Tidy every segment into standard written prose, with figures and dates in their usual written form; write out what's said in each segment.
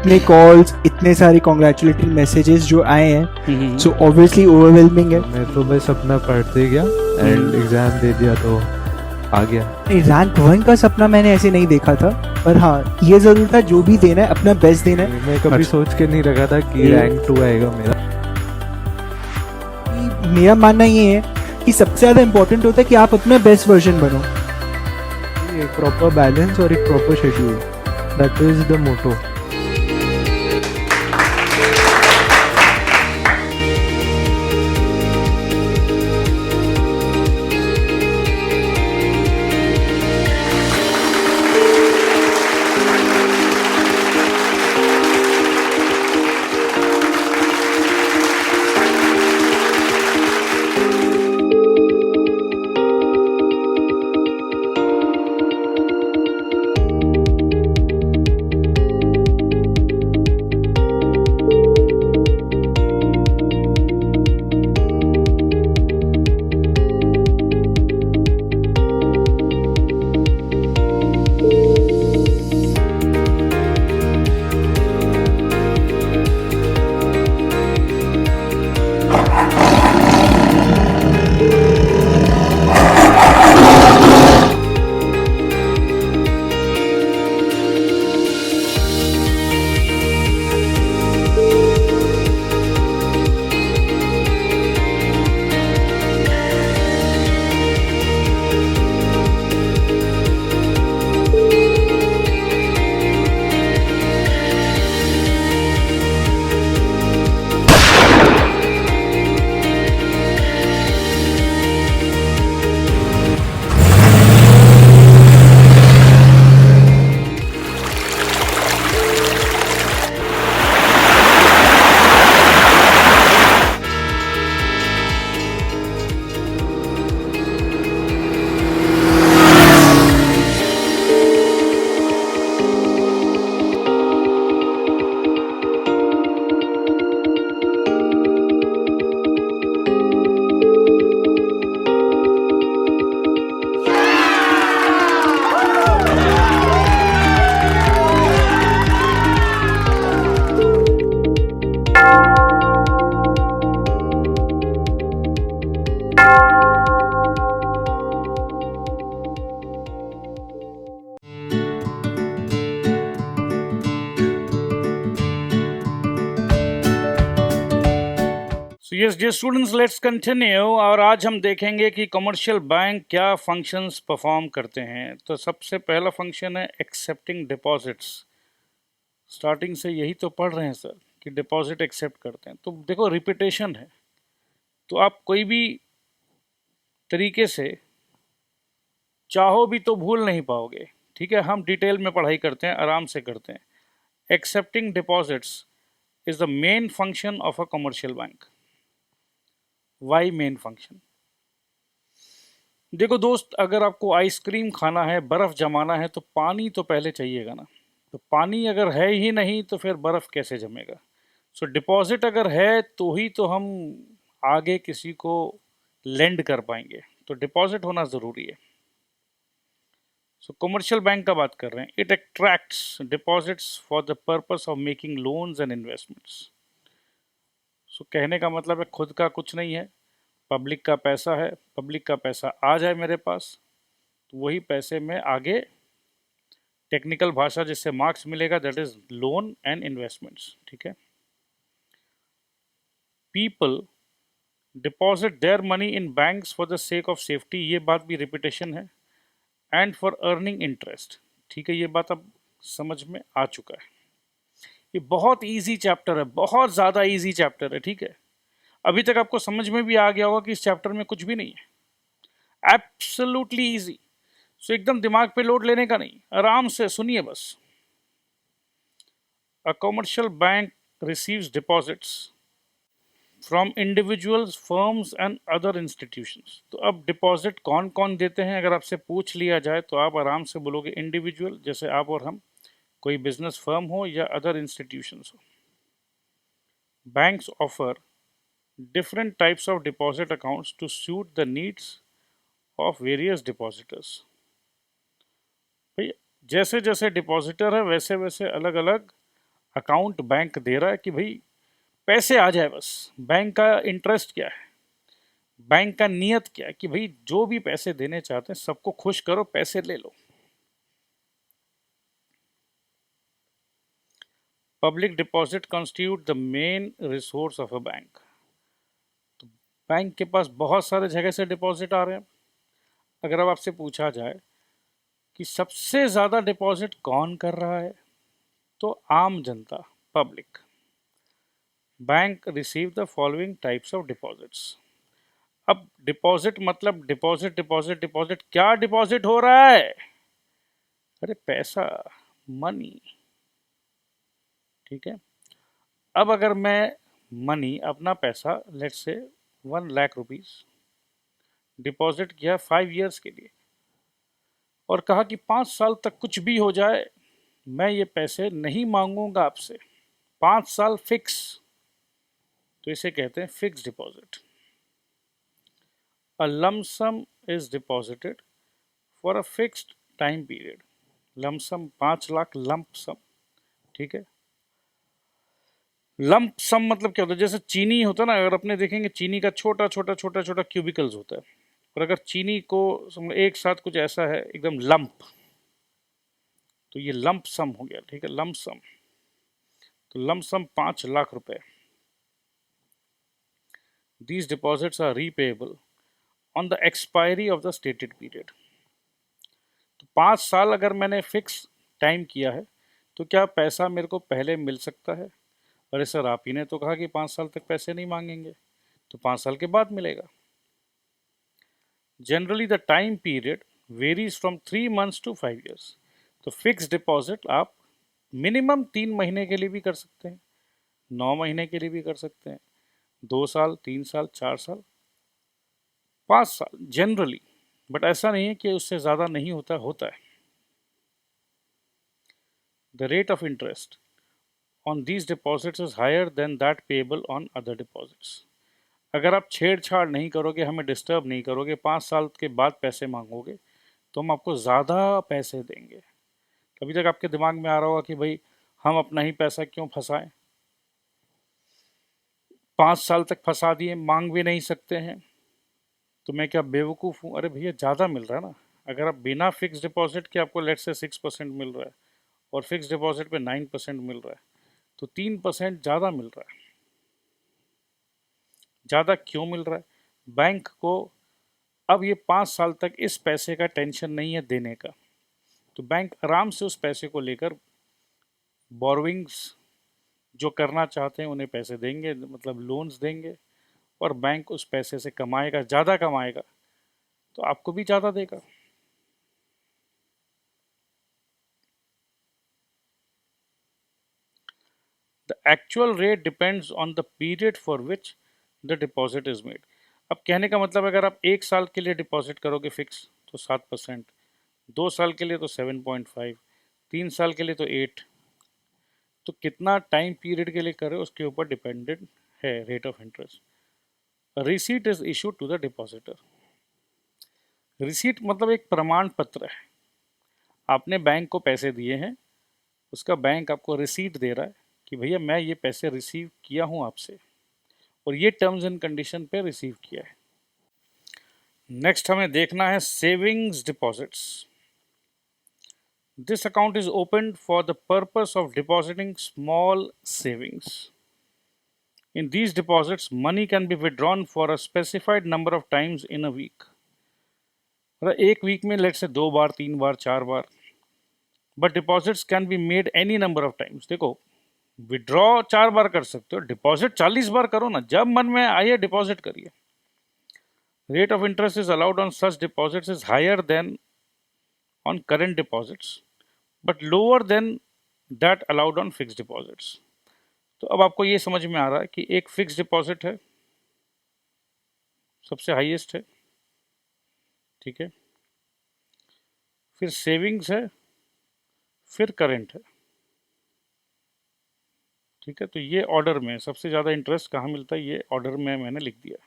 इतने कॉल्स, इतने सारे कॉन्ग्रेचुलेटरी मैसेजेस जो आए हैं, सो ऑब्वियसली ओवरवेलमिंग है। मैं तो बस अपना पढ़ते गया एंड एग्जाम दे दिया तो आ गया। रैंक 1 का सपना मैंने ऐसे नहीं देखा था, पर हाँ ये जरूर था जो भी देना है अपना बेस्ट देना है। मैं कभी सोच के नहीं रखा था कि रैंक 2 आएगा मेरा। मेरा मानना ये है कि सबसे ज़्यादा इम्पोर्टेंट होता है कि आप अपना बेस्ट वर्जन बनो। एक प्रॉपर बैलेंस और एक proper schedule, that is the motto. Yes dear students, let's continue. और आज हम देखेंगे कि कमर्शियल बैंक क्या फंक्शंस परफॉर्म करते हैं। तो सबसे पहला फंक्शन है एक्सेप्टिंग डिपॉजिट्स। स्टार्टिंग से यही तो पढ़ रहे हैं सर कि डिपॉजिट एक्सेप्ट करते हैं। तो देखो रिपीटेशन है, तो आप कोई भी तरीके से चाहो भी तो भूल नहीं पाओगे। ठीक है, हम डिटेल में पढ़ाई करते हैं, आराम से करते हैं। Accepting deposits is the main function of a commercial bank. Why main function? देखो दोस्त, अगर आपको आइसक्रीम खाना है, बर्फ़ जमाना है, तो पानी तो पहले चाहिएगा ना। तो पानी अगर है ही नहीं तो फिर बर्फ़ कैसे जमेगा? सो डिपॉजिट अगर है तो ही तो हम आगे किसी को लेंड कर पाएंगे। तो डिपॉजिट होना ज़रूरी है। सो कमर्शियल बैंक का बात कर रहे हैं। It attracts deposits for the purpose of making loans and investments. So कहने का मतलब है खुद का कुछ नहीं है, पब्लिक का पैसा है। पब्लिक का पैसा आ जाए मेरे पास तो वही पैसे में आगे टेक्निकल भाषा जिससे मार्क्स मिलेगा, that is loan and investments. ठीक है, people deposit their money in banks for the sake of safety, ये बात भी रिपीटेशन है, एंड फॉर अर्निंग इंटरेस्ट। ठीक है, ये बात अब समझ में आ चुका है। ये बहुत इजी चैप्टर है, बहुत ज़्यादा इजी चैप्टर है। ठीक है, अभी तक आपको समझ में भी आ गया होगा कि इस चैप्टर में कुछ भी नहीं है, एब्सोल्युटली इजी। सो एकदम दिमाग पे लोड लेने का नहीं, आराम से सुनिए बस। अ commercial bank receives deposits from individuals, firms and other institutions. तो अब डिपॉजिट कौन कौन देते हैं अगर आपसे पूछ लिया जाए तो आप आराम से बोलोगे इंडिविजुअल, जैसे आप और हम, कोई बिजनेस फर्म हो या अदर इंस्टीट्यूशंस हो। Banks offer different types of deposit accounts to suit the needs of various depositors। भाई जैसे जैसे डिपॉजिटर है वैसे वैसे अलग अलग अकाउंट बैंक दे रहा है कि भाई पैसे आ जाए बस। बैंक का इंटरेस्ट क्या है, बैंक का नियत क्या है कि भाई जो भी पैसे देने चाहते हैं सबको खुश करो, पैसे ले लो। Public deposit constitute the main resource of a bank. तो बैंक के पास बहुत सारे जगह से डिपॉजिट आ रहे हैं। अगर अब आपसे पूछा जाए कि सबसे ज़्यादा डिपॉजिट कौन कर रहा है, तो आम जनता, public. Bank receive the following types of deposits. अब डिपॉजिट मतलब डिपॉजिट डिपॉजिट डिपॉजिट, क्या डिपॉजिट हो रहा है? अरे पैसा, मनी। ठीक है। अब अगर मैं मनी, अपना पैसा, let's say 1 lakh rupees deposit किया 5 इयर्स के लिए और कहा कि 5 साल तक कुछ भी हो जाए मैं ये पैसे नहीं मांगूंगा आपसे, 5 साल फिक्स, तो इसे कहते हैं fix deposit. A lump sum is deposited for a fixed time period। Lump sum 5 lakh, lump sum. ठीक है। लंप सम मतलब क्या होता है? जैसे चीनी होता है ना, अगर अपने देखेंगे चीनी का छोटा छोटा छोटा छोटा क्यूबिकल्स होता है, और अगर चीनी को एक साथ कुछ ऐसा है एकदम लंप, तो ये लंप सम हो गया। ठीक है, लंप सम। तो लंप सम 5 लाख रुपए। These deposits are repayable on the expiry of the stated period. तो 5 साल अगर मैंने फिक्स टाइम किया है, तो क्या पैसा मेरे को पहले मिल सकता है? अरे सर, आप ही ने तो कहा कि 5 साल तक पैसे नहीं मांगेंगे, तो 5 साल के बाद मिलेगा। Generally the time period varies from 3 months to 5 years. तो फिक्स डिपॉजिट आप मिनिमम 3 महीने के लिए भी कर सकते हैं, 9 महीने के लिए भी कर सकते हैं, 2 साल, 3 साल, 4 साल, 5 साल जनरली। बट ऐसा नहीं है कि उससे ज़्यादा नहीं होता, होता है। The rate of interest on these deposits is higher than that payable on other deposits. अगर आप छेड़छाड़ नहीं करोगे, हमें डिस्टर्ब नहीं करोगे, 5 साल के बाद पैसे मांगोगे, तो हम आपको ज़्यादा पैसे देंगे। कभी तक आपके दिमाग में आ रहा होगा कि भाई हम अपना ही पैसा क्यों फंसाएं, 5 साल तक फंसा दिए, मांग भी नहीं सकते हैं, तो मैं क्या बेवकूफ़ हूँ? अरे भैया, ज़्यादा मिल रहा है ना। अगर आप बिना फिक्स डिपॉजिट के, आपको लेट से 6% मिल रहा है और फिक्स डिपॉजिट पे 9% मिल रहा है, तो 3% ज़्यादा मिल रहा है। ज़्यादा क्यों मिल रहा है? बैंक को अब ये 5 साल तक इस पैसे का टेंशन नहीं है देने का, तो बैंक आराम से उस पैसे को लेकर बोरोइंग्स जो करना चाहते हैं उन्हें पैसे देंगे, मतलब लोन्स देंगे, और बैंक उस पैसे से कमाएगा, ज़्यादा कमाएगा, तो आपको भी ज़्यादा देगा। The actual rate depends on the period for which the deposit is made. अब कहने का मतलब, अगर आप 1 साल के लिए डिपॉजिट करोगे फिक्स, तो 7%, 2 साल के लिए तो 7.5, 3 साल के लिए तो 8, तो कितना टाइम पीरियड के लिए करे उसके ऊपर डिपेंडेंट है rate of interest. Receipt is issued to the depositor. Receipt मतलब एक प्रमाण पत्र है। आपने बैंक को पैसे दिए हैं, उसका बैंक आपको रिसीट दे रहा है कि भैया मैं ये पैसे रिसीव किया हूँ आपसे, और ये टर्म्स एंड कंडीशन पे रिसीव किया है। नेक्स्ट हमें देखना है savings deposits. This account is opened for the purpose of depositing small savings. In these deposits, money can be withdrawn for a specified number of times in a week. मतलब एक week में लेट से 2 बार, 3 बार, 4 बार, but deposits can be made any number of times. देखो, withdraw 4 बार कर सकते हो, डिपॉजिट 40 बार करो ना, जब मन में आइए डिपॉजिट करिए। Rate of interest is allowed on such deposits is higher than on current deposits, but lower than that allowed on fix deposits. तो अब आपको ये समझ में आ रहा है कि एक फिक्स डिपॉजिट है, सबसे हाईएस्ट है, ठीक है, फिर सेविंग्स है, फिर करंट है, ठीक है। तो ये ऑर्डर में सबसे ज़्यादा इंटरेस्ट कहाँ मिलता है, ये ऑर्डर में मैंने लिख दिया।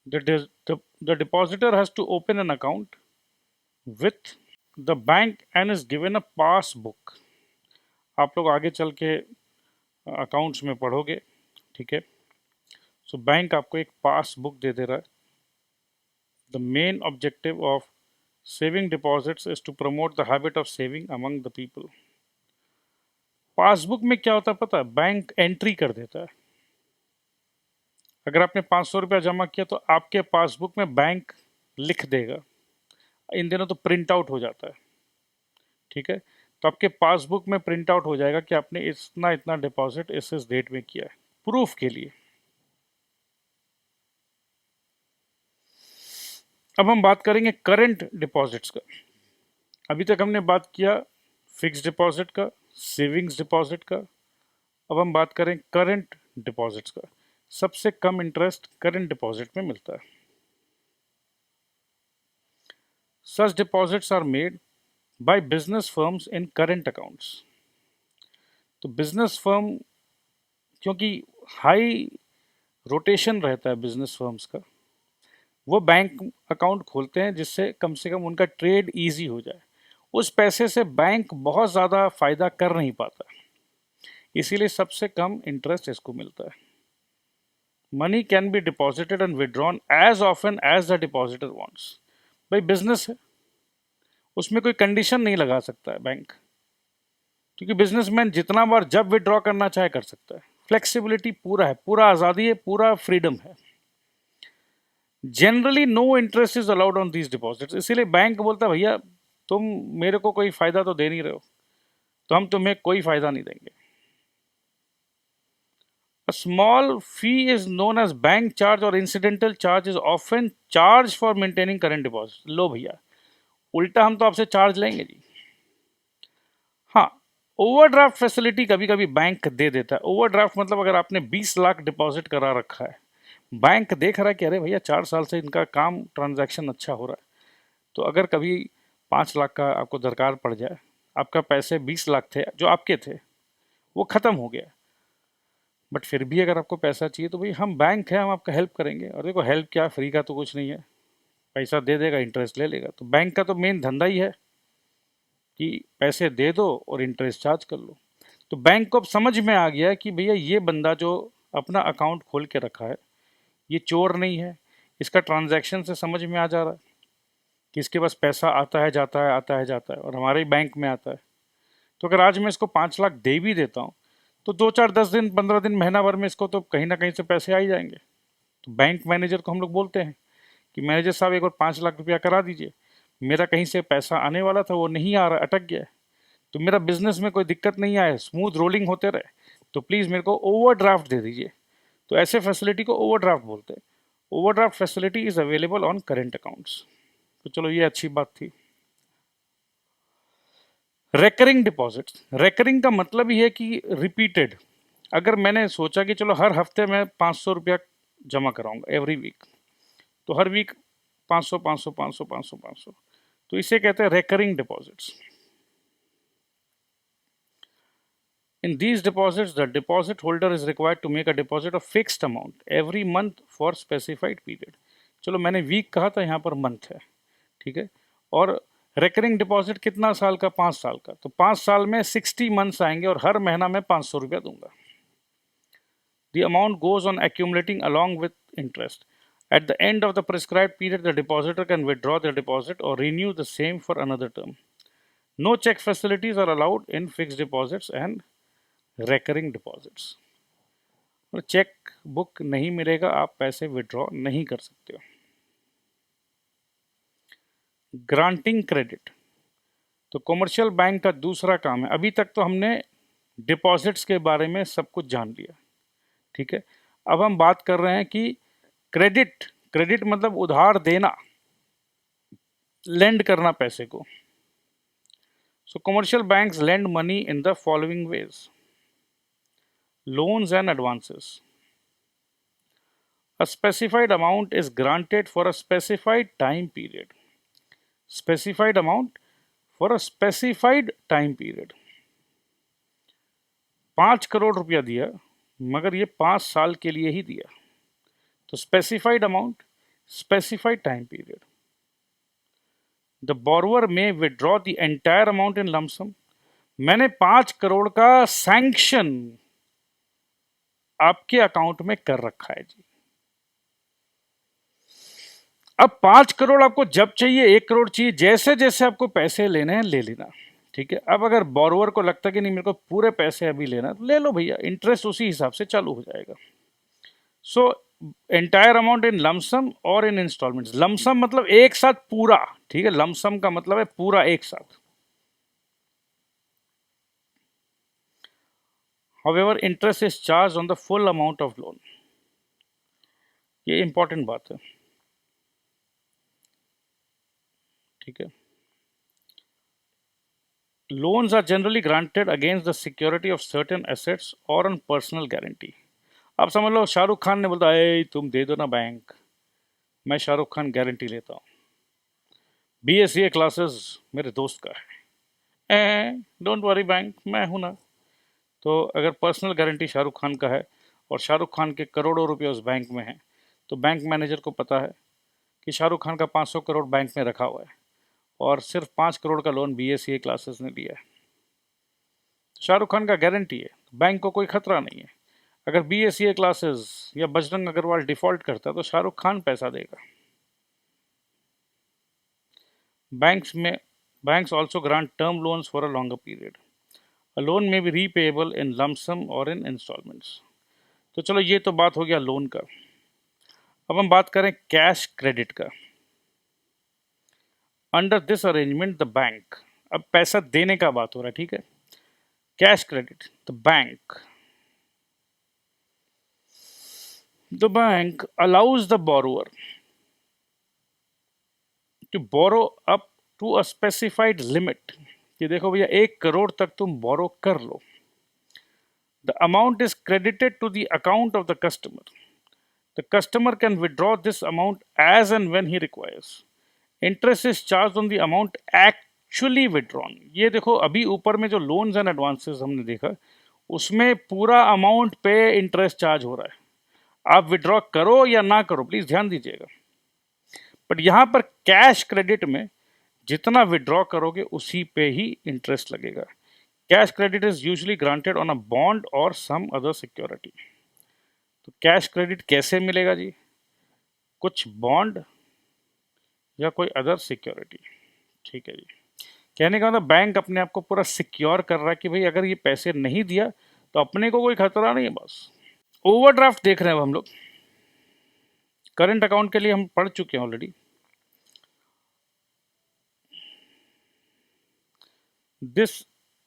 The depositor has to open an account with the bank and is given a passbook. आप लोग आगे चल के अकाउंट्स में पढ़ोगे, ठीक है। सो बैंक आपको एक पासबुक दे रहा है। The main objective of saving deposits is to promote the habit of saving among the people. Passbook में क्या होता है पता है? बैंक एंट्री कर देता है। अगर आपने 500 रुपया जमा किया तो आपके पासबुक में बैंक लिख देगा। इन दिनों तो प्रिंट आउट हो जाता है, ठीक है। तो आपके पासबुक में प्रिंट आउट हो जाएगा कि आपने इतना इतना डिपॉजिट इस डेट में किया है, प्रूफ के लिए। अब हम बात करेंगे करंट डिपॉजिट्स का। अभी तक हमने बात किया फिक्स डिपॉजिट का, सेविंग्स डिपॉजिट का। अब हम बात करें करंट डिपॉजिट्स का। सबसे कम इंटरेस्ट करंट डिपॉजिट में मिलता है। Such deposits are made by business firms in current accounts. तो बिजनेस फर्म, क्योंकि हाई रोटेशन रहता है बिजनेस फर्म्स का, वो बैंक अकाउंट खोलते हैं जिससे कम से कम उनका ट्रेड इजी हो जाए। उस पैसे से बैंक बहुत ज़्यादा फायदा कर नहीं पाता, इसीलिए सबसे कम इंटरेस्ट इसको मिलता है। Money can be deposited and withdrawn as often as the depositor wants. भाई बिजनेस है, उसमें कोई कंडीशन नहीं लगा सकता है बैंक, क्योंकि बिजनेसमैन जितना बार जब विड्रॉ करना चाहे कर सकता है। फ्लेक्सिबिलिटी पूरा है, पूरा आज़ादी है, पूरा फ्रीडम है। Generally no interest is allowed on these deposits. इसीलिए बैंक बोलता है भैया तुम मेरे को कोई फायदा तो दे नहीं रहे हो, तो हम तुम्हें कोई फायदा नहीं देंगे। A small fee is known as bank charge or incidental charge is often charged for maintaining current deposit. लो भैया, उल्टा हम तो आपसे चार्ज लेंगे जी। हाँ, ओवरड्राफ्ट फैसिलिटी कभी कभी बैंक दे देता है। ओवरड्राफ्ट मतलब अगर आपने 20 लाख डिपॉजिट करा रखा है, बैंक देख रहा है कि अरे भैया 4 साल से इनका काम ट्रांजैक्शन अच्छा हो रहा है, तो अगर कभी 5 लाख का आपको दरकार पड़ जाए, आपका पैसे 20 लाख थे जो आपके थे, वो ख़त्म हो गया, बट फिर भी अगर आपको पैसा चाहिए तो भाई हम बैंक हैं, हम आपका हेल्प करेंगे। और देखो हेल्प क्या, फ्री का तो कुछ नहीं है, पैसा दे देगा, इंटरेस्ट ले लेगा। तो बैंक का तो मेन धंधा ही है कि पैसे दे दो और इंटरेस्ट चार्ज कर लो। तो बैंक को अब समझ में आ गया कि भैया ये बंदा जो अपना अकाउंट खोल के रखा है ये चोर नहीं है, इसका ट्रांजैक्शन से समझ में आ जा रहा है कि इसके पास पैसा आता है जाता है, आता है जाता है, और हमारे ही बैंक में आता है। तो अगर आज मैं इसको 5 लाख दे भी देता हूँ तो 2 4 10 दिन 15 दिन महीना भर में इसको तो कहीं ना कहीं से पैसे आ ही जाएंगे। तो बैंक मैनेजर को हम लोग बोलते हैं कि मैनेजर साहब एक और 5 लाख रुपया करा दीजिए, मेरा कहीं से पैसा आने वाला था वो नहीं आ रहा, अटक गया है, तो मेरा बिजनेस में कोई दिक्कत नहीं आए, स्मूथ रोलिंग होते रहे, तो प्लीज़ मेरे को ओवरड्राफ्ट दे दीजिए। तो ऐसे फैसिलिटी को ओवरड्राफ्ट बोलते हैं। Overdraft facility is available on current accounts. तो चलो ये अच्छी बात थी। रेकरिंग डिपॉजिट्स, रेकरिंग का मतलब ही है कि रिपीटेड। अगर मैंने सोचा कि चलो हर हफ्ते मैं 500 रुपया जमा कराऊंगा एवरी वीक, तो हर वीक 500 500 500 500 500, तो इसे कहते हैं recurring deposits. In these deposits, the deposit holder is required to make a deposit of fixed amount every month for specified period. चलो मैंने वीक कहा था, यहाँ पर मंथ है, ठीक है। और रेकरिंग डिपॉजिट कितना साल का? 5 साल का। तो 5 साल में 60 मंथ्स आएंगे और हर महीना में 500 रुपया दूंगा। The amount goes on accumulating along with interest. At the end of the prescribed period, the depositor can withdraw the deposit or renew the same for another term. No check facilities are allowed in fixed deposits and recurring deposits. और cheque book नहीं मिलेगा, आप पैसे withdraw नहीं कर सकते हो। Granting credit, तो कमर्शियल बैंक का दूसरा काम है। अभी तक तो हमने डिपॉजिट्स के बारे में सब कुछ जान लिया, ठीक है। अब हम बात कर रहे हैं कि क्रेडिट, क्रेडिट मतलब उधार देना, लेंड करना पैसे को। So commercial banks lend money in the following ways: loans and advances. A specified amount is granted for a specified time period. Specified amount for a specified time period. 5 crore रुपया दिया, मगर ये 5 साल के लिए ही दिया, तो specified amount, specified time period. The borrower may withdraw the entire amount in lump sum, मैंने 5 करोड़ का सैंक्शन आपके अकाउंट में कर रखा है जी। अब 5 करोड़ आपको जब चाहिए, 1 करोड़ चाहिए, जैसे जैसे आपको पैसे लेने हैं ले लेना, ठीक है। अब अगर बोरोवर को लगता है कि नहीं मेरे को पूरे पैसे अभी लेना, तो ले लो भैया, इंटरेस्ट उसी हिसाब से चालू हो जाएगा। So entire amount in lump sum और इन इंस्टॉलमेंट्स। लमसम मतलब एक साथ पूरा, ठीक है। लमसम का मतलब है पूरा एक साथ। However interest is charge on the full amount of loan. ये इंपॉर्टेंट बात है, ठीक है। Loans are generally granted against the security of certain assets or on personal guarantee। आप समझ लो शाहरुख खान ने बोलता है तुम दे दो ना बैंक, मैं शाहरुख खान गारंटी लेता हूँ। BSCA क्लासेस मेरे दोस्त का है, डोंट वरी बैंक, मैं हूं ना। तो अगर पर्सनल गारंटी शाहरुख खान का है और शाहरुख खान के करोड़ों रुपए उस बैंक में हैं, तो बैंक मैनेजर को पता है कि शाहरुख खान का 500 करोड़ बैंक में रखा हुआ है और सिर्फ 5 करोड़ का लोन BSCA क्लासेस ने दिया है। शाहरुख खान का गारंटी है, बैंक को कोई खतरा नहीं है। अगर BSCA क्लासेस या बजरंग अग्रवाल डिफॉल्ट करता तो शाहरुख खान पैसा देगा। Banks also grant term loans for a longer period। A loan may be repayable in lump sum or in installments। तो चलो ये तो बात हो गया लोन का। अब हम बात करें कैश क्रेडिट का। Under this arrangement the bank, अब पैसा देने का बात हो रहा है, ठीक है। Cash credit, the bank allows the borrower to borrow up to a specified limit। ये देखो भैया 1 करोड़ तक तुम बोरो कर लो। The amount is credited to the account of the customer। The customer can withdraw this amount as and when he requires। Interest is charged on the amount actually withdrawn। ये देखो अभी ऊपर में जो लोन्स एंड एडवांसेस हमने देखा, उसमें पूरा अमाउंट पे इंटरेस्ट चार्ज हो रहा है। आप विड्रॉ करो या ना करो, प्लीज ध्यान दीजिएगा। बट यहां पर कैश क्रेडिट में जितना विड्रॉ करोगे उसी पे ही इंटरेस्ट लगेगा। Cash credit is usually granted on a bond और सम अदर सिक्योरिटी। तो कैश क्रेडिट कैसे मिलेगा जी? कुछ बॉन्ड या कोई अदर सिक्योरिटी, ठीक है जी। कहने का मतलब बैंक अपने आप को पूरा सिक्योर कर रहा है कि भाई अगर ये पैसे नहीं दिया तो अपने को कोई खतरा नहीं है बस। ओवरड्राफ्ट देख रहे हैं अब हम लोग। करंट अकाउंट के लिए हम पढ़ चुके हैं already. This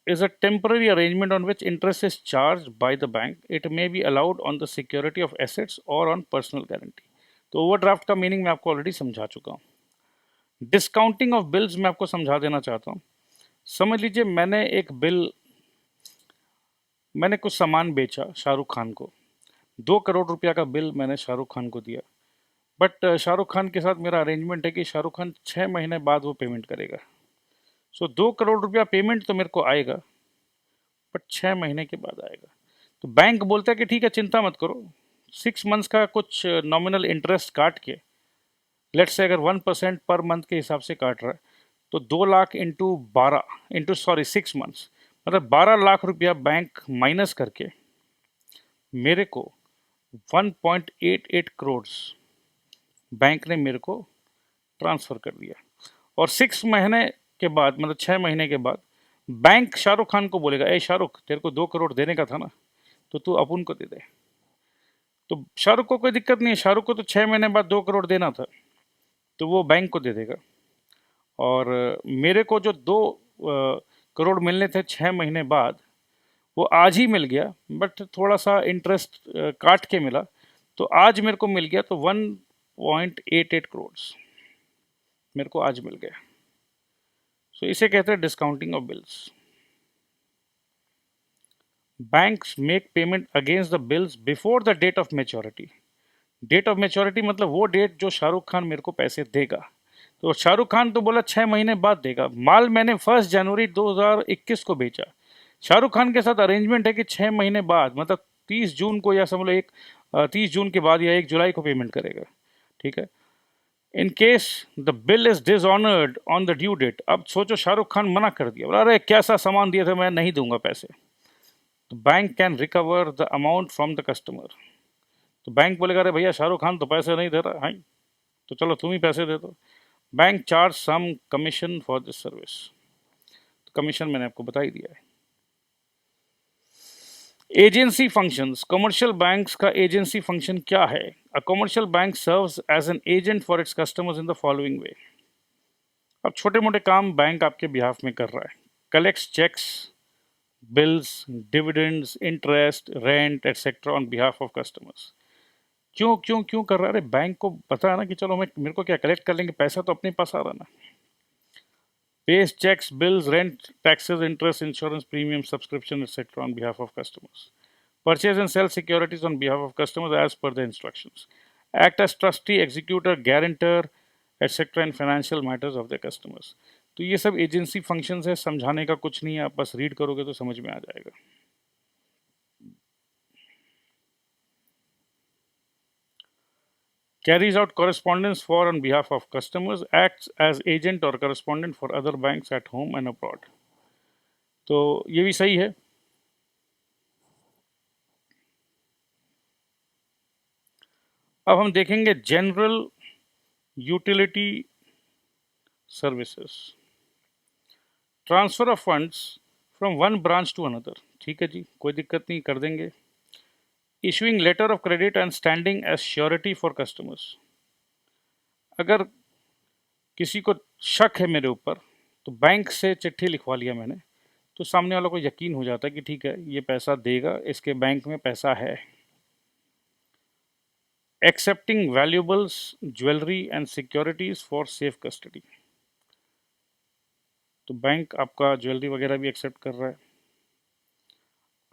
is a temporary arrangement on which interest is charged by the bank। It may be allowed on the security of assets or on personal guarantee। तो ओवरड्राफ्ट का मीनिंग मैं आपको ऑलरेडी समझा चुका हूँ। डिस्काउंटिंग ऑफ बिल्स मैं आपको समझा देना चाहता हूँ। समझ लीजिए मैंने कुछ सामान बेचा शाहरुख खान को, 2 करोड़ रुपया का बिल मैंने शाहरुख खान को दिया। बट शाहरुख खान के साथ मेरा अरेंजमेंट है कि शाहरुख खान 6 महीने बाद वो पेमेंट करेगा। सो 2 करोड़ रुपया पेमेंट तो मेरे को आएगा, बट 6 महीने के बाद आएगा। तो बैंक बोलता है कि ठीक है चिंता मत करो, 6 मंथ्स का कुछ नॉमिनल इंटरेस्ट काट के, लेट्स से अगर 1% पर मंथ के हिसाब से काट रहा है, तो 2 लाख इंटू 6 मंथ्स मतलब 12 लाख रुपया बैंक माइनस करके मेरे को 1.88 करोड़ बैंक ने मेरे को ट्रांसफर कर दिया। और 6 महीने के बाद मतलब 6 महीने के बाद बैंक शाहरुख खान को बोलेगा, ए शाहरुख तेरे को 2 करोड़ देने का था ना, तो तू अपुन को दे दे। तो शाहरुख को कोई दिक्कत नहीं है, शाहरुख को तो 6 महीने बाद 2 करोड़ देना था, तो वो बैंक को दे देगा। और मेरे को जो 2 करोड़ मिलने थे 6 महीने बाद, वो आज ही मिल गया, बट थोड़ा सा इंटरेस्ट काट के मिला, तो आज मेरे को मिल गया। तो 1.88 करोड़ मेरे को आज मिल गया। सो इसे कहते हैं discounting of bills. Banks make payment against the bills before the date of maturity. Date of maturity मतलब वो डेट जो शाहरुख खान मेरे को पैसे देगा। तो शाहरुख खान तो बोला 6 महीने बाद देगा। माल मैंने 1 जनवरी 2021 को बेचा। शाहरुख खान के साथ अरेंजमेंट है कि 6 महीने बाद मतलब 30 जून को, या समझ लो 30 जून के बाद या 1 जुलाई को पेमेंट करेगा, ठीक है। In case the bill is dishonoured on the due date, अब सोचो शाहरुख खान मना कर दिया, बोला अरे कैसा सामान दिया था, मैं नहीं दूंगा पैसे, तो bank can recover the amount from the customer. तो बैंक बोलेगा अरे भैया शाहरुख खान तो पैसे नहीं दे रहा, हाँ तो चलो तुम ही पैसे दे दो। Bank charge some commission for this service, तो कमीशन मैंने आपको बता ही दिया है। एजेंसी फंक्शंस, कमर्शियल बैंक्स का एजेंसी फंक्शन क्या है? A commercial bank serves as an agent for its customers in the following way. अब छोटे मोटे काम बैंक आपके बिहाफ में कर रहा है, collects cheques, bills, dividends, interest, rent etcetera on behalf of customers. क्यों क्यों क्यों कर रहा है? अरे बैंक को पता है ना कि चलो मैं मेरे को क्या कलेक्ट कर लेंगे, पैसा तो अपने पास आ रहा ना। pays checks, bills, rent, taxes, interest, insurance, premium, subscription, etc. on behalf of customers. Purchase and sell securities on behalf of customers as per the instructions. Act as trustee, executor, guarantor, etc. in financial matters of their customers. तो ये सब agency functions है, समझाने का कुछ नहीं है, आप बस रीड करोगे तो समझ में आ जाएगा। Carries out correspondence for on behalf of customers, acts as agent or correspondent for other banks at home and abroad. तो ये भी सही है। अब हम देखेंगे general utility services. Transfer of funds from one branch to another, ठीक है जी, कोई दिक्कत नहीं, कर देंगे। Issuing letter of credit and standing as surety for customers. अगर किसी को शक है मेरे ऊपर, तो बैंक से चिट्ठी लिखवा लिया मैंने, तो सामने वालों को यकीन हो जाता है कि ठीक है ये पैसा देगा, इसके बैंक में पैसा है। Accepting valuables, jewellery and securities for safe custody, तो बैंक आपका ज्वेलरी वगैरह भी एक्सेप्ट कर रहा है।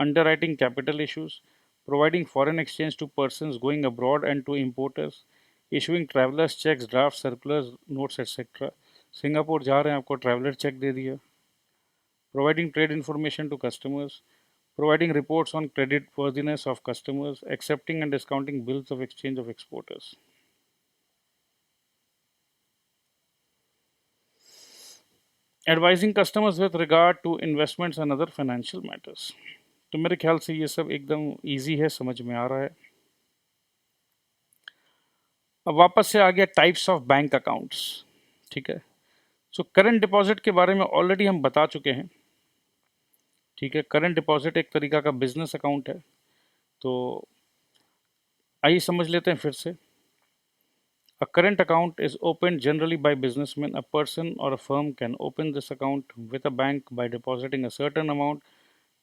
Underwriting capital issues, providing foreign exchange to persons going abroad and to importers, issuing travellers cheques, draft, circulars, notes etcetera. Singapore जा रहे हैं, आपको ट्रैवलर चेक दे दिया। Providing trade information to customers, providing reports on credit worthiness of customers, accepting and discounting bills of exchange of exporters. Advising customers with regard to investments and other financial matters. तो मेरे ख्याल से ये सब एकदम easy है, समझ में आ रहा है। अब वापस से आ गया टाइप्स ऑफ बैंक अकाउंट्स, ठीक है। सो करंट डिपॉजिट के बारे में ऑलरेडी हम बता चुके हैं, ठीक है। करंट डिपॉजिट एक तरीका का बिजनेस अकाउंट है, तो आइए समझ लेते हैं फिर से। A current account is opened generally by businessmen. A person or a firm can open this account with a bank by depositing a certain amount,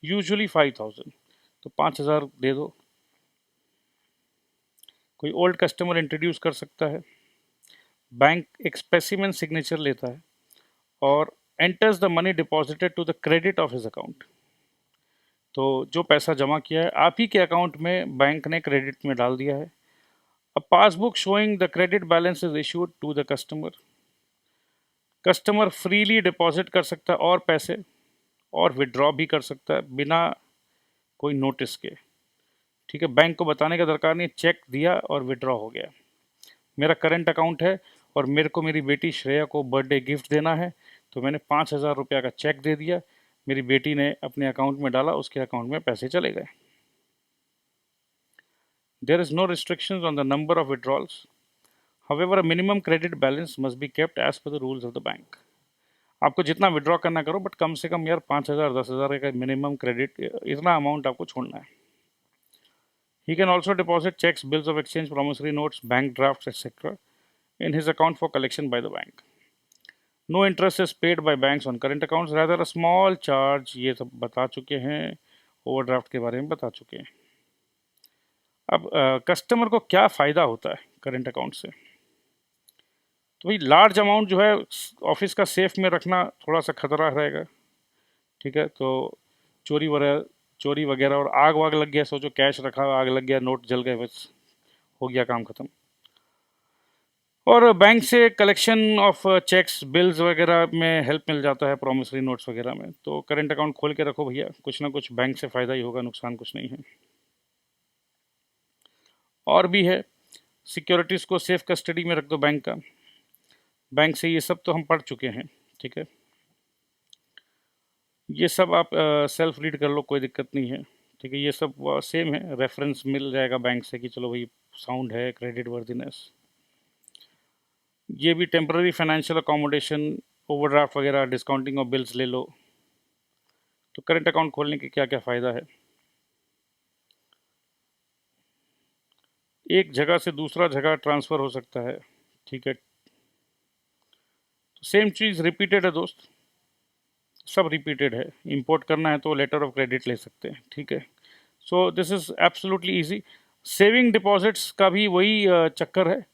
usually 5,000. तो 5,000 दे दो। कोई ओल्ड कस्टमर इंट्रोड्यूस कर सकता है, बैंक एक स्पेसिमेन सिग्नेचर लेता है और enters the money deposited to the credit of his account. तो जो पैसा जमा किया है आप ही के अकाउंट में बैंक ने क्रेडिट में डाल दिया है। A passbook showing the credit balance is issued to the customer. Customer freely deposit कर सकता है और पैसे, और विड्रॉ भी कर सकता है बिना कोई नोटिस के, ठीक है। बैंक को बताने का दरकार नहीं, चेक दिया और विड्रॉ हो गया। मेरा करंट अकाउंट है और मेरे को मेरी बेटी श्रेया को बर्थडे गिफ्ट देना है, तो मैंने 5,000 रुपया का चेक दे दिया, मेरी बेटी ने अपने अकाउंट में डाला, उसके अकाउंट में पैसे चले गए। There is no restrictions on the number of withdrawals. However, a minimum credit balance must be kept as per the rules of the bank. आपको जितना विड्रॉ करना करो, बट कम से कम यार 5,000 10,000 का मिनिमम क्रेडिट, इतना अमाउंट आपको छोड़ना है। He can also deposit checks, bills of exchange, promissory notes, bank drafts, etc. in his account for collection by the bank. No interest is paid by banks on current accounts, rather a small charge। ये सब बता चुके हैं, overdraft के बारे में बता चुके हैं। अब कस्टमर को क्या फ़ायदा होता है करंट अकाउंट से? तो भाई लार्ज अमाउंट जो है ऑफिस का सेफ में रखना थोड़ा सा खतरा रहेगा, ठीक है। तो चोरी वगैरह और आग वाग लग गया, सोचो कैश रखा, आग लग गया, नोट जल गए, बस हो गया काम ख़त्म। और बैंक से कलेक्शन ऑफ चेक्स, बिल्स वगैरह में हेल्प मिल जाता है, प्रॉमिसरी नोट्स वगैरह में। तो करंट अकाउंट खोल के रखो भैया, कुछ ना कुछ बैंक से फ़ायदा ही होगा, नुकसान कुछ नहीं है। और भी है, सिक्योरिटीज़ को सेफ कस्टडी में रख दो बैंक का। बैंक से, ये सब तो हम पढ़ चुके हैं, ठीक है। ये सब आप सेल्फ रीड कर लो, कोई दिक्कत नहीं है, ठीक है। ये सब सेम है, रेफरेंस मिल जाएगा बैंक से कि चलो भाई साउंड है, क्रेडिट वर्दिनेस। ये भी टेम्पररी फाइनेंशियल अकोमोडेशन, ओवरड्राफ्ट वगैरह, डिस्काउंटिंग ऑफ बिल्स ले लो। तो करंट अकाउंट खोलने के क्या क्या फ़ायदा है, एक जगह से दूसरा जगह ट्रांसफ़र हो सकता है, ठीक है। तो सेम चीज़ रिपीटेड है दोस्त, सब रिपीटेड है। इंपोर्ट करना है तो लेटर ऑफ क्रेडिट ले सकते हैं, ठीक है। So this is absolutely easy. Saving deposits का भी वही चक्कर है।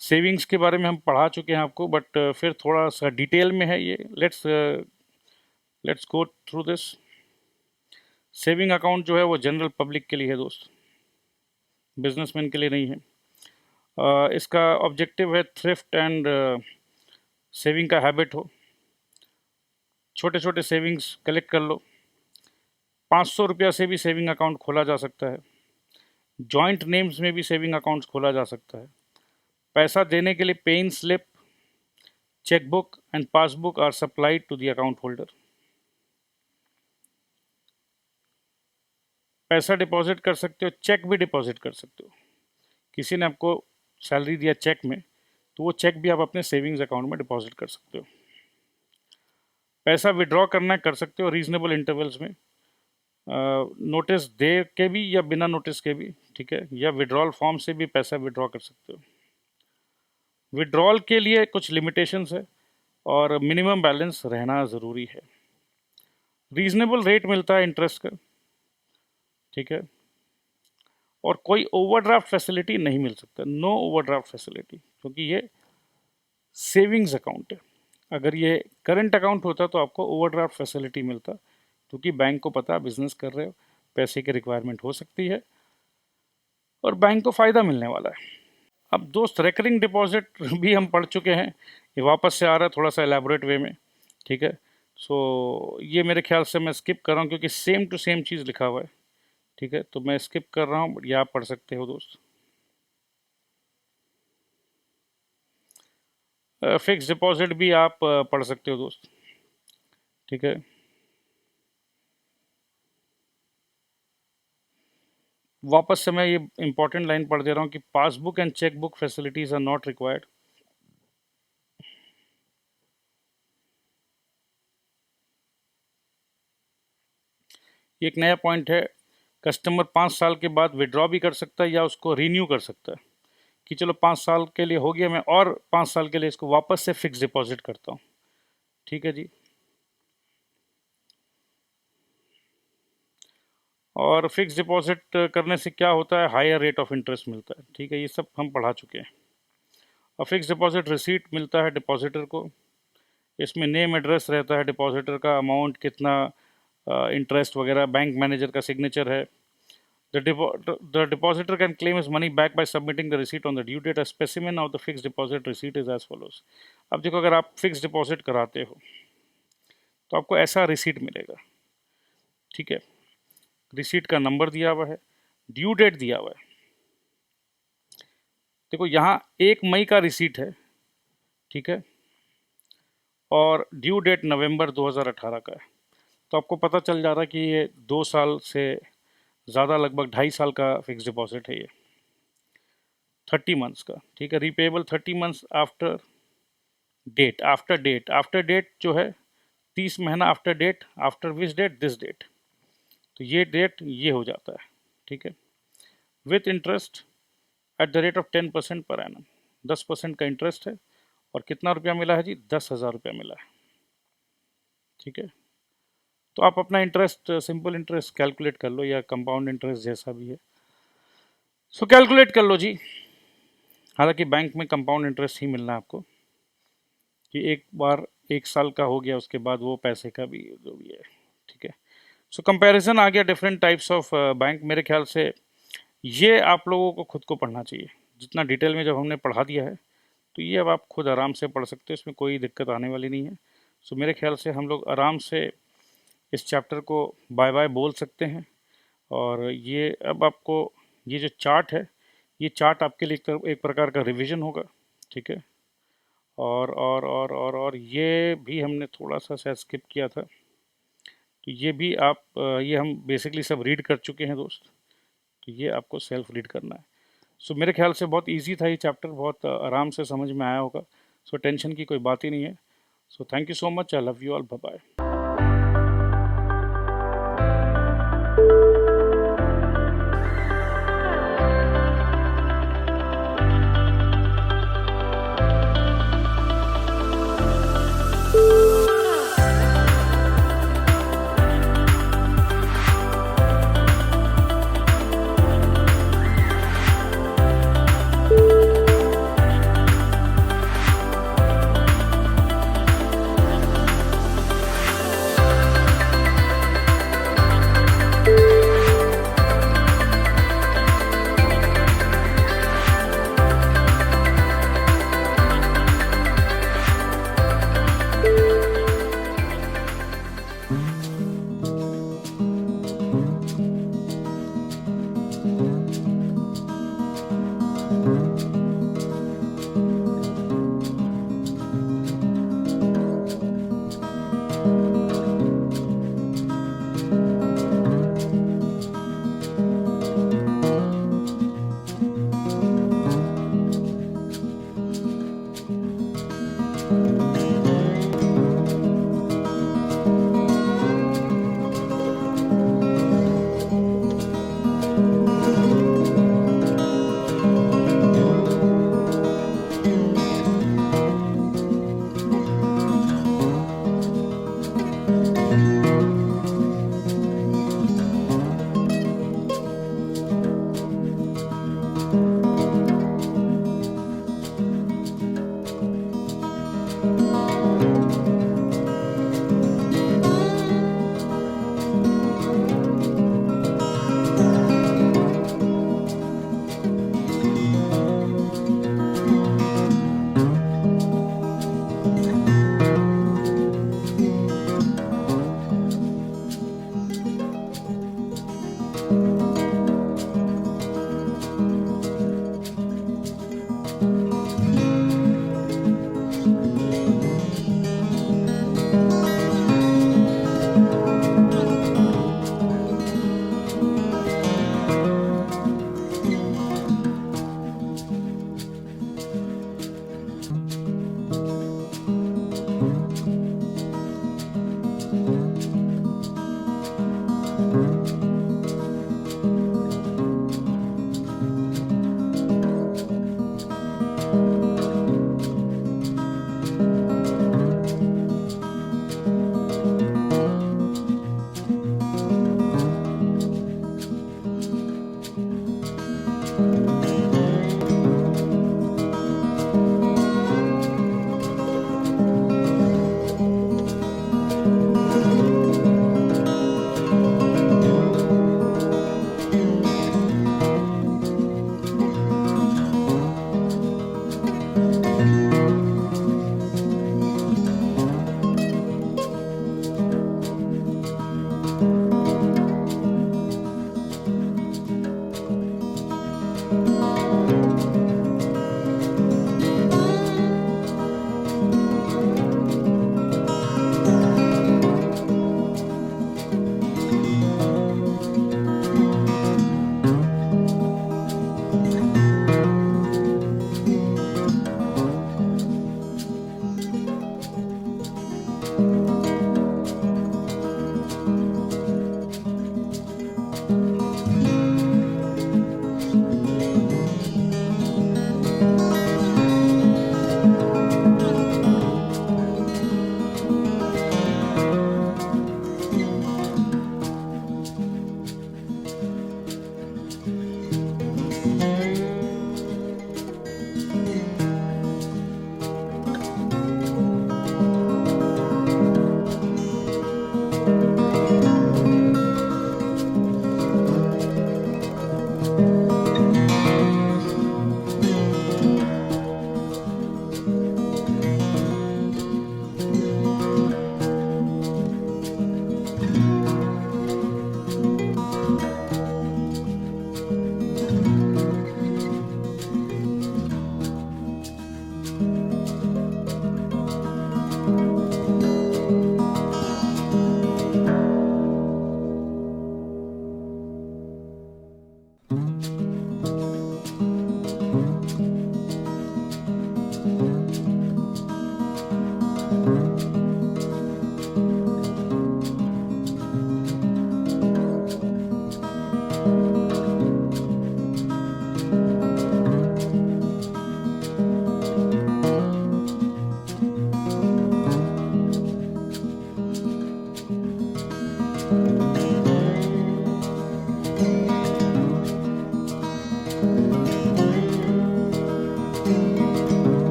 सेविंग्स के बारे में हम पढ़ा चुके हैं आपको, बट फिर थोड़ा सा डिटेल में है ये। Let's go through this. Saving account जो है वो जनरल पब्लिक के लिए है दोस्त, बिजनेसमैन के लिए नहीं है। इसका ऑब्जेक्टिव है थ्रिफ्ट एंड सेविंग का हैबिट हो। छोटे छोटे सेविंग्स कलेक्ट कर लो। 500 रुपया से भी सेविंग अकाउंट खोला जा सकता है। जॉइंट नेम्स में भी सेविंग अकाउंट्स खोला जा सकता है। पैसा देने के लिए paying slip, chequebook and passbook are supplied to the account holder. पैसा डिपॉजिट कर सकते हो, चेक भी डिपॉजिट कर सकते हो। किसी ने आपको सैलरी दिया चेक में, तो वो चेक भी आप अपने सेविंग्स अकाउंट में डिपॉजिट कर सकते हो। पैसा विड्रॉ करना है, कर सकते हो रीजनेबल इंटरवल्स में, नोटिस दे के भी या बिना नोटिस के भी, ठीक है। या विड्रॉल फॉर्म से भी पैसा विड्रॉ कर सकते हो। विड्रॉल के लिए कुछ लिमिटेशंस है और मिनिमम बैलेंस रहना ज़रूरी है। रीजनेबल रेट मिलता है इंटरेस्ट का, ठीक है। और कोई ओवरड्राफ्ट फैसिलिटी नहीं मिल सकता, नो ओवरड्राफ्ट फैसिलिटी, क्योंकि ये सेविंग्स अकाउंट है। अगर ये करंट अकाउंट होता तो आपको ओवरड्राफ्ट फैसिलिटी मिलता, क्योंकि बैंक को पता बिजनेस कर रहे हो, पैसे की रिक्वायरमेंट हो सकती है और बैंक को फ़ायदा मिलने वाला है। अब दोस्त रेकरिंग डिपॉजिट भी हम पढ़ चुके हैं, ये वापस से आ रहा है थोड़ा सा एलैबोरेट वे में, ठीक है। सो ये मेरे ख्याल से मैं स्किप कर रहा हूँ, क्योंकि सेम टू सेम चीज़ लिखा हुआ है, ठीक है। तो मैं स्किप कर रहा हूँ, ये आप पढ़ सकते हो दोस्त। फिक्स डिपॉजिट भी आप पढ़ सकते हो दोस्त, ठीक है। वापस से मैं ये इंपॉर्टेंट लाइन पढ़ दे रहा हूँ कि passbook and chequebook facilities are not required. ये एक नया पॉइंट है। कस्टमर 5 साल के बाद विड्रॉ भी कर सकता है या उसको रीन्यू कर सकता है, कि चलो 5 साल के लिए हो गया, मैं और 5 साल के लिए इसको वापस से फिक्स डिपॉजिट करता हूँ, ठीक है जी। और फिक्स डिपॉजिट करने से क्या होता है, हायर रेट ऑफ इंटरेस्ट मिलता है, ठीक है। ये सब हम पढ़ा चुके हैं। और फिक्स डिपॉजिट रिसीट मिलता है डिपॉजिटर को। इसमें नेम एड्रेस रहता है डिपॉजिटर का, अमाउंट कितना, इंटरेस्ट वगैरह, बैंक मैनेजर का सिग्नेचर है। The depositor can claim his money back by submitting the receipt on the due date. A specimen of the fixed deposit receipt is as follows. अब देखो, अगर आप fix deposit कराते हो तो आपको ऐसा रिसीट मिलेगा, ठीक है। रिसीट का नंबर दिया हुआ है, ड्यू डेट दिया हुआ है। देखो यहाँ 1 मई का रिसीट है, ठीक है, और ड्यू डेट नवंबर 2018 का है। तो आपको पता चल जा रहा है कि ये 2 साल से ज़्यादा, लगभग 2.5 साल का फिक्स डिपॉजिट है ये, 30 मंथ्स का, ठीक है। Repayable 30 months after date. After date जो है 30 महीना after date, after which date, this date. तो ये डेट ये हो जाता है, ठीक है। With interest at the rate of 10% per annum. 10% का इंटरेस्ट है। और कितना रुपया मिला है जी, 10,000 रुपया मिला है, ठीक है। तो आप अपना इंटरेस्ट, सिंपल इंटरेस्ट कैलकुलेट कर लो, या कंपाउंड इंटरेस्ट जैसा भी है, सो कैलकुलेट कर लो जी। हालांकि बैंक में कंपाउंड इंटरेस्ट ही मिलना है आपको, कि एक बार 1 साल का हो गया, उसके बाद वो पैसे का भी जो भी है, ठीक है। सो कंपैरिजन आ गया डिफरेंट टाइप्स ऑफ बैंक। मेरे ख्याल से ये आप लोगों को खुद को पढ़ना चाहिए। जितना डिटेल में जब हमने पढ़ा दिया है, तो ये अब आप खुद आराम से पढ़ सकते हो, इसमें कोई दिक्कत आने वाली नहीं है। सो मेरे ख्याल से हम लोग आराम से इस चैप्टर को बाय बाय बोल सकते हैं। और ये अब आपको ये जो चार्ट है, ये चार्ट आपके लिए एक प्रकार का रिवीजन होगा, ठीक है। और ये भी हमने थोड़ा सा शायद स्किप किया था, तो ये भी आप ये हम बेसिकली सब रीड कर चुके हैं दोस्त, तो ये आपको सेल्फ रीड करना है। सो मेरे ख्याल से बहुत इजी था ये चैप्टर, बहुत आराम से समझ में आया होगा, सो टेंशन की कोई बात ही नहीं है। So thank you so much, I love you all, bye bye.